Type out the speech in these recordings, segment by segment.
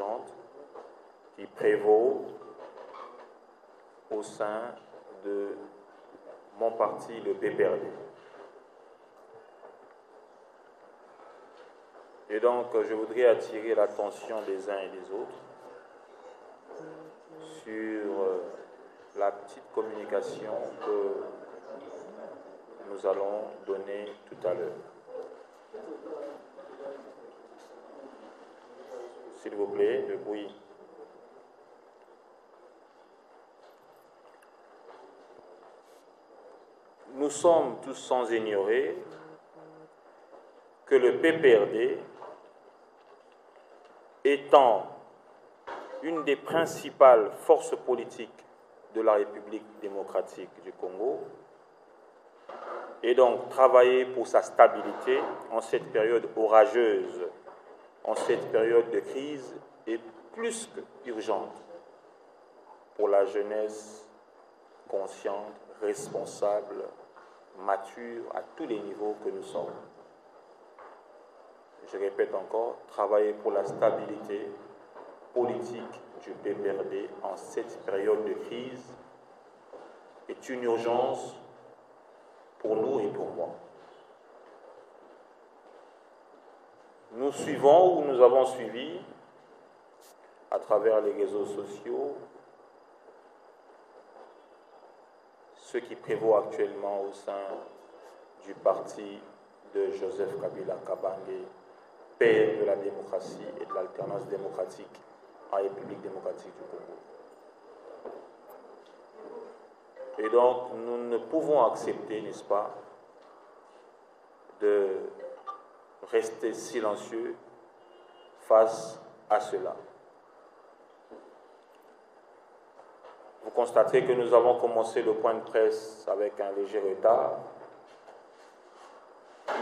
dirigeante qui prévaut au sein de mon parti, le PPRD. Et donc, je voudrais attirer l'attention des uns et des autres sur la petite communication que nous allons donner tout à l'heure. S'il vous plaît, le bruit. Nous sommes tous sans ignorer que le PPRD, étant une des principales forces politiques de la République démocratique du Congo, et donc travailler pour sa stabilité en cette période orageuse, en cette période de crise, est plus qu'urgente pour la jeunesse consciente, responsable, mature à tous les niveaux que nous sommes. Je répète encore, travailler pour la stabilité politique du PPRD en cette période de crise est une urgence pour nous et pour moi. Nous suivons ou nous avons suivi à travers les réseaux sociaux ce qui prévaut actuellement au sein du parti de Joseph Kabila Kabange, père de la démocratie et de l'alternance démocratique en République démocratique du Congo. Et donc, nous ne pouvons accepter, n'est-ce pas, de rester silencieux face à cela. Vous constaterez que nous avons commencé le point de presse avec un léger retard,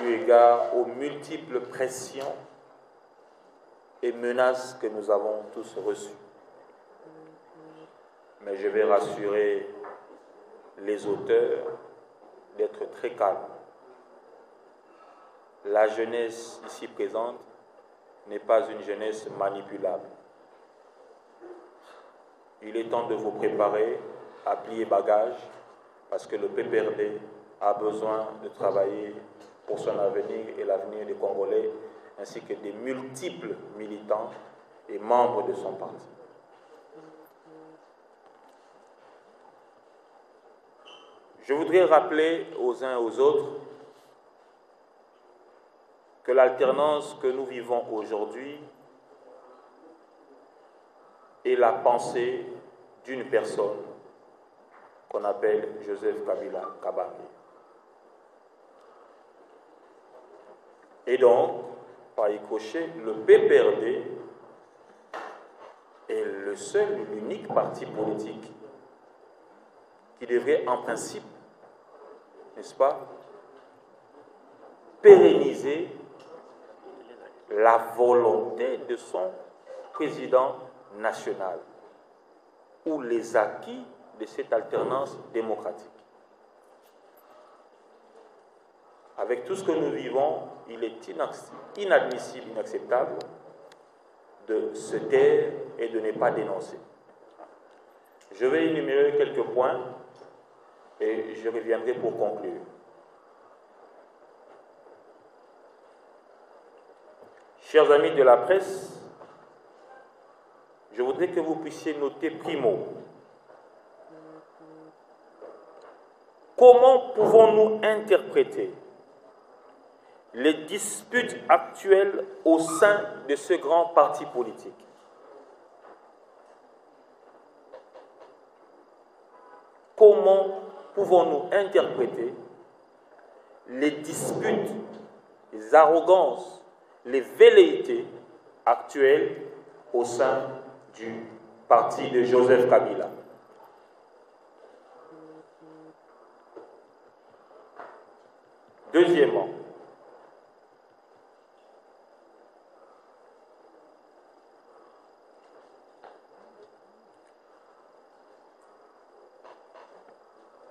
eu égard aux multiples pressions et menaces que nous avons tous reçues. Mais je vais rassurer les auteurs d'être très calmes. La jeunesse ici présente n'est pas une jeunesse manipulable. Il est temps de vous préparer à plier bagages parce que le PPRD a besoin de travailler pour son avenir et l'avenir des Congolais ainsi que des multiples militants et membres de son parti. Je voudrais rappeler aux uns et aux autres que l'alternance que nous vivons aujourd'hui est la pensée d'une personne qu'on appelle Joseph Kabila Kabange. Et donc, par ricochet, le PPRD est le seul, l'unique parti politique qui devrait en principe, n'est-ce pas, pérenniser la volonté de son président national ou les acquis de cette alternance démocratique. Avec tout ce que nous vivons, il est inadmissible, inacceptable de se taire et de ne pas dénoncer. Je vais énumérer quelques points et je reviendrai pour conclure. Chers amis de la presse, je voudrais que vous puissiez noter primo. Comment pouvons-nous interpréter les disputes actuelles au sein de ce grand parti politique? Comment pouvons-nous interpréter les disputes, les arrogances, les velléités actuelles au sein du parti de Joseph Kabila? Deuxièmement,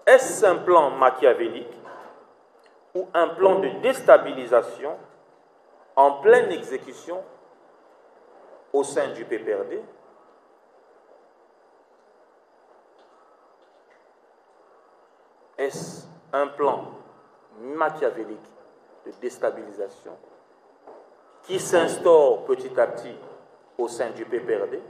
est-ce un plan machiavélique ou un plan de déstabilisation en pleine exécution au sein du PPRD, est-ce un plan machiavélique de déstabilisation qui s'instaure petit à petit au sein du PPRD?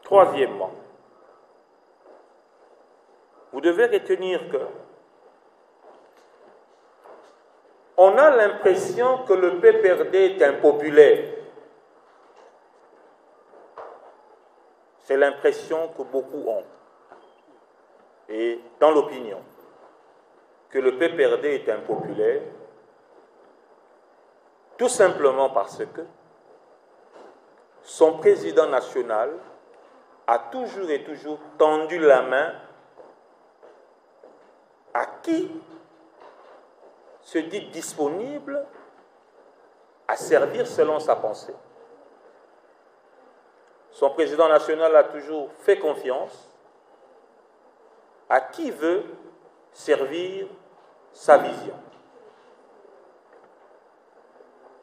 Troisièmement, vous devez retenir que on a l'impression que le PPRD est impopulaire. C'est l'impression que beaucoup ont, et dans l'opinion, que le PPRD est impopulaire, tout simplement parce que son président national a toujours et toujours tendu la main à qui se dit disponible à servir selon sa pensée. Son président national a toujours fait confiance à qui veut servir sa vision.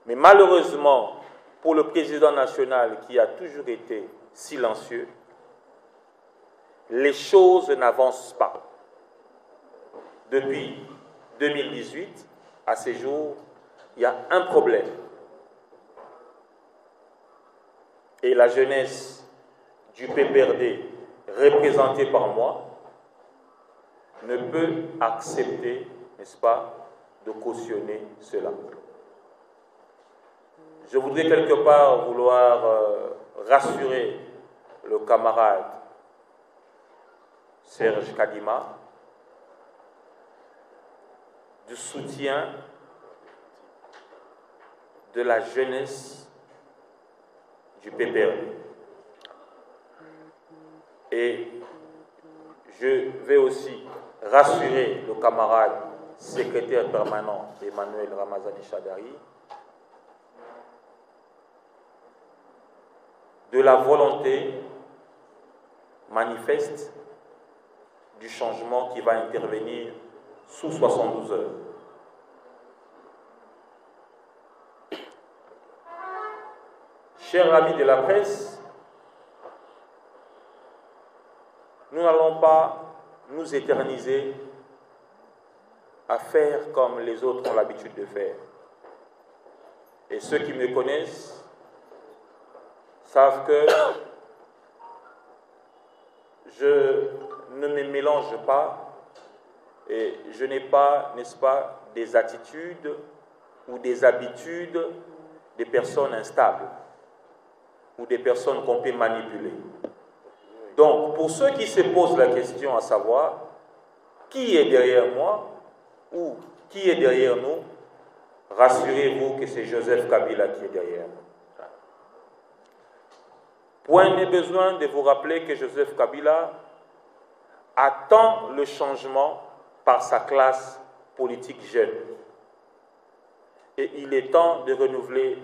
Mais malheureusement, pour le président national qui a toujours été silencieux, les choses n'avancent pas. Depuis 2018, à ces jours, il y a un problème. Et la jeunesse du PPRD, représentée par moi, ne peut accepter, n'est-ce pas, de cautionner cela. Je voudrais quelque part vouloir rassurer le camarade Serge Kadima du soutien de la jeunesse du PPRD. Et je vais aussi rassurer le camarade secrétaire permanent Emmanuel Ramazani Chadari de la volonté manifeste du changement qui va intervenir sous 72 heures. Chers amis de la presse, nous n'allons pas nous éterniser à faire comme les autres ont l'habitude de faire. Et ceux qui me connaissent savent que je ne me mélange pas et je n'ai pas, n'est-ce pas, des attitudes ou des habitudes des personnes instables ou des personnes qu'on peut manipuler. Donc, pour ceux qui se posent la question à savoir qui est derrière moi ou qui est derrière nous, rassurez-vous que c'est Joseph Kabila qui est derrière nous. Point n'est besoin de vous rappeler que Joseph Kabila attend le changement par sa classe politique jeune. Et il est temps de renouveler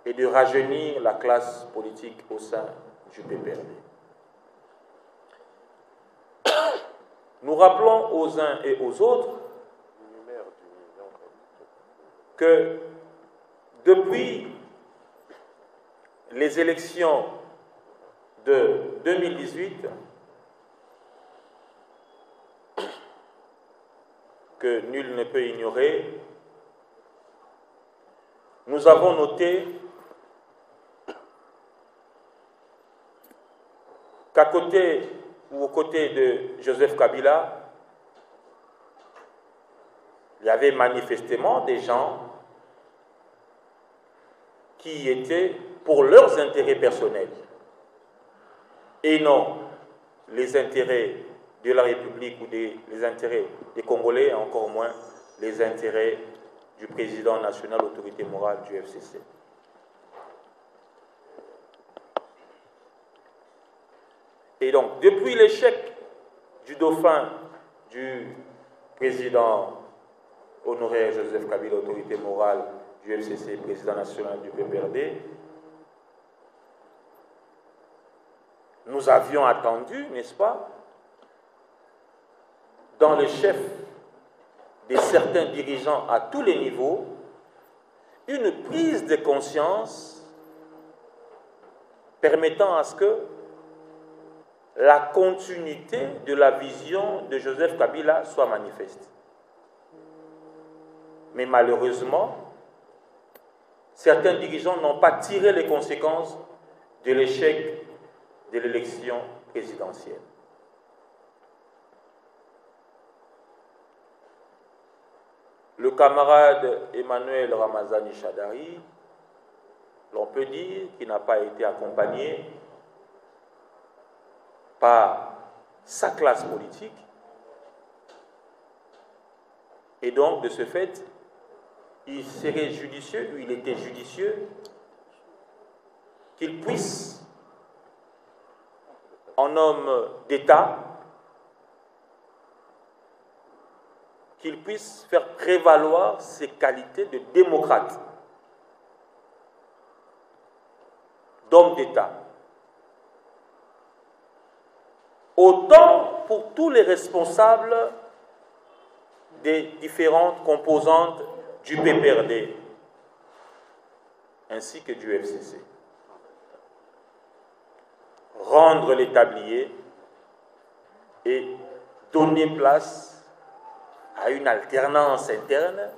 et de rajeunir la classe politique au sein du PPRD. Nous rappelons aux uns et aux autres que depuis les élections de 2018, que nul ne peut ignorer, nous avons noté qu'à côté ou aux côtés de Joseph Kabila, il y avait manifestement des gens qui étaient pour leurs intérêts personnels et non les intérêts de la République ou les intérêts des Congolais, encore moins les intérêts du président national, autorité morale du FCC. Et donc, depuis l'échec du dauphin du président honoraire Joseph Kabila, autorité morale du FCC, président national du PPRD, nous avions attendu, n'est-ce pas, dans le chef de certains dirigeants à tous les niveaux une prise de conscience permettant à ce que la continuité de la vision de Joseph Kabila soit manifeste. Mais malheureusement, certains dirigeants n'ont pas tiré les conséquences de l'échec de l'élection présidentielle. Le camarade Emmanuel Ramazani Shadari, l'on peut dire qu'il n'a pas été accompagné par sa classe politique, et donc de ce fait, il serait judicieux, ou il était judicieux, qu'il puisse, en homme d'État, qu'il puisse faire prévaloir ses qualités de démocrate, d'homme d'État. Autant pour tous les responsables des différentes composantes du PPRD, ainsi que du FCC. Rendre l'établier et donner place à une alternance interne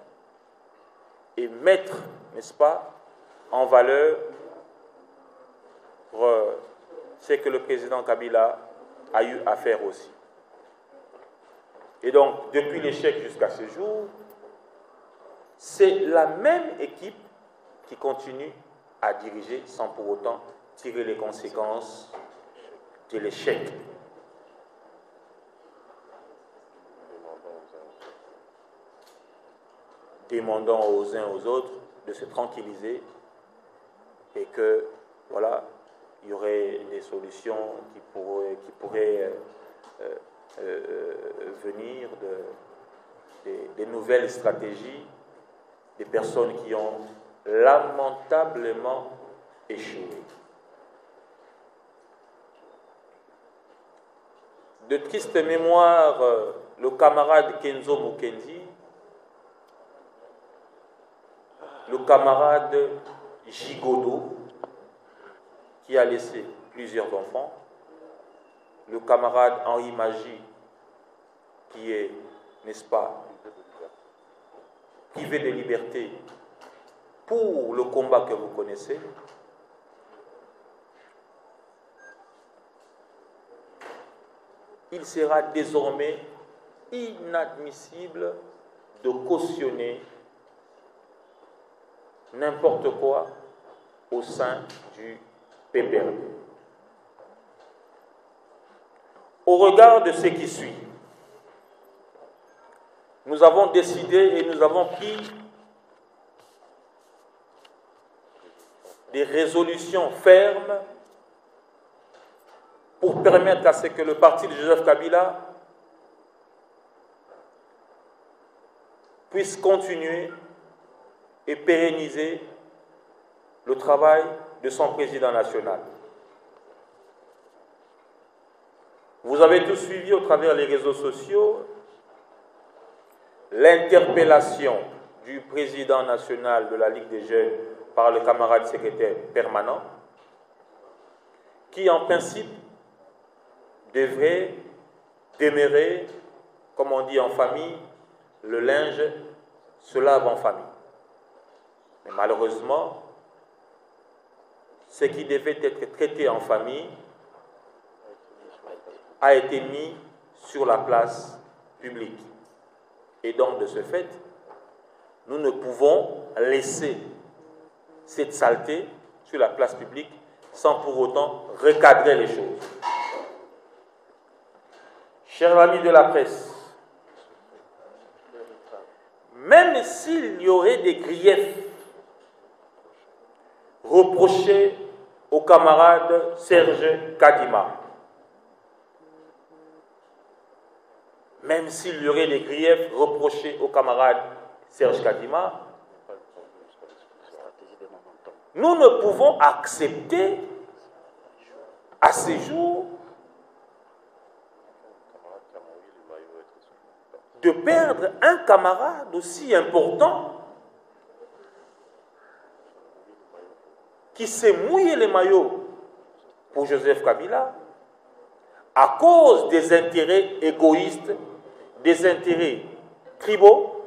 et mettre, n'est-ce pas, en valeur ce que le président Kabila a eu à faire aussi. Et donc, depuis l'échec jusqu'à ce jour, c'est la même équipe qui continue à diriger sans pour autant tirer les conséquences de l'échec. Demandant aux uns aux autres de se tranquilliser et que, voilà, il y aurait des solutions qui pourraient venir des nouvelles stratégies, des personnes qui ont lamentablement échoué. De triste mémoire, le camarade Kenzo Mukendi, le camarade Gigodo, qui a laissé plusieurs enfants, le camarade Henri Magie, qui est, n'est-ce pas, privé de liberté pour le combat que vous connaissez, il sera désormais inadmissible de cautionner n'importe quoi au sein du PPRD. Au regard de ce qui suit, nous avons décidé et nous avons pris des résolutions fermes pour permettre à ce que le parti de Joseph Kabila puisse continuer et pérenniser le travail de son président national. Vous avez tous suivi au travers des réseaux sociaux l'interpellation du président national de la Ligue des Jeunes par le camarade secrétaire permanent, qui en principe devrait demeurer, comme on dit en famille, le linge se lave en famille. Mais malheureusement, ce qui devait être traité en famille a été mis sur la place publique. Et donc, de ce fait, nous ne pouvons laisser cette saleté sur la place publique sans pour autant recadrer les choses. Chers amis de la presse, même s'il y aurait des griefs reprochés au camarade Serge Kadima, même s'il y aurait des griefs reprochés au camarade Serge Kadima, nous ne pouvons accepter à ce jour de perdre un camarade aussi important qui s'est mouillé les maillots pour Joseph Kabila à cause des intérêts égoïstes, des intérêts tribaux,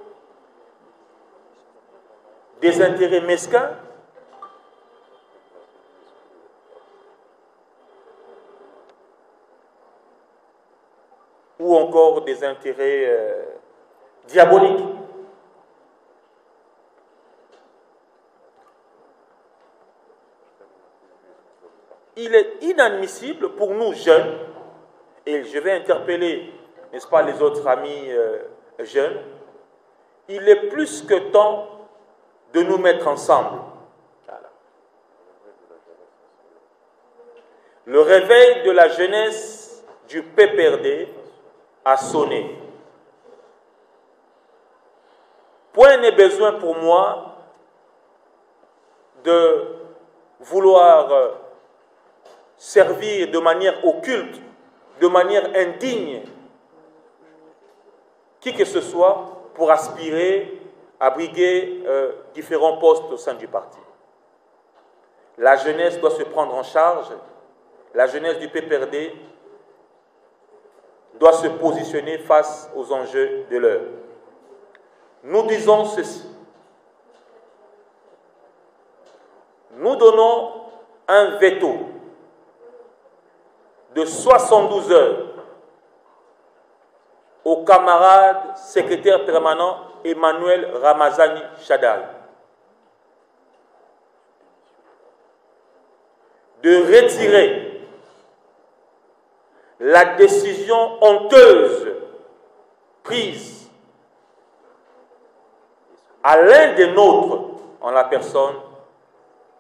des intérêts mesquins, ou encore des intérêts diaboliques. Il est inadmissible pour nous jeunes, et je vais interpeller, n'est-ce pas, les autres amis jeunes, il est plus que temps de nous mettre ensemble. Le réveil de la jeunesse du PPRD a sonné. Point n'est besoin pour moi de vouloir servir de manière occulte, de manière indigne, qui que ce soit, pour aspirer à briguer différents postes au sein du parti. La jeunesse doit se prendre en charge, la jeunesse du PPRD doit se positionner face aux enjeux de l'heure. Nous disons ceci. Nous donnons un veto de 72 heures au camarade secrétaire permanent Emmanuel Ramazani Chadal de retirer la décision honteuse prise à l'un des nôtres en la personne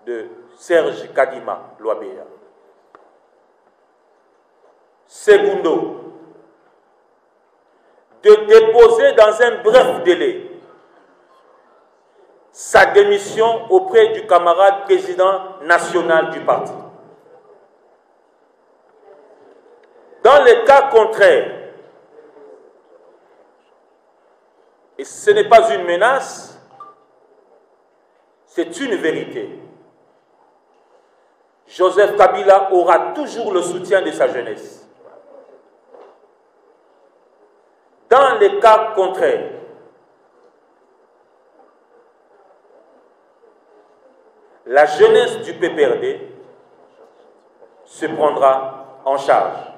de Serge Kadima Loabea. Segundo, de déposer dans un bref délai sa démission auprès du camarade président national du parti. Dans les cas contraires, et ce n'est pas une menace, c'est une vérité, Joseph Kabila aura toujours le soutien de sa jeunesse. Dans les cas contraires, la jeunesse du PPRD se prendra en charge.